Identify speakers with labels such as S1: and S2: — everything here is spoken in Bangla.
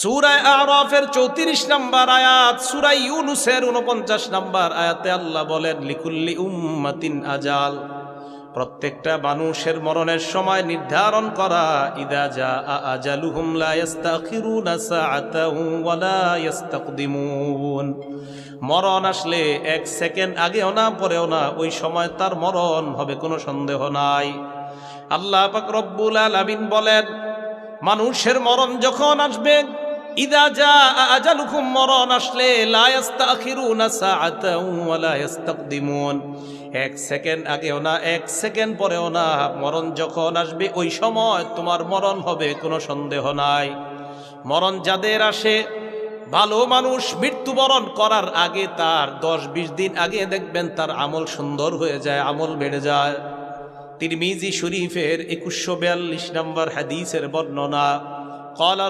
S1: সূরা আরাফের 34 নম্বর আয়াত, সূরা ইউনূসের 49 নম্বর আয়াতে আল্লাহ বলেন লিকুল্লি উম্মাতিন আজাল, প্রত্যেকটা মানুষের মরণের সময় নির্ধারণ করা। ইদা জাআ আজালুহুম লা ইস্তাখিরুনা সাআতাও ওয়া লা ইস্তাকদিমুন, মরণ আসলে এক সেকেন্ড আগেও না পরেও না, ওই সময় তার মরণ হবে, কোনো সন্দেহ নাই। আল্লাহ পাক রব্বুল আলামিন বলেন মানুষের মরণ যখন আসবে, ইদা জাআ আজালুহুম, মরণ আসলে লা ইস্তাখিরুনা সাআতাও ওয়া লা ইস্তাকদিমুন, এক সেকেন্ড আগেও না এক সেকেন্ড পরেও না, মরণ যখন আসবে ওই সময় তোমার মরণ হবে, কোনো সন্দেহ নাই। মরণ যাদের আসে, ভালো মানুষ মৃত্যুবরণ করার আগে তার 10-20 দিন আগে দেখবেন তার আমল সুন্দর হয়ে যায়, আমল বেড়ে যায়। তিরমিজি শরীফের 2142 নম্বর হাদিসের বর্ণনা,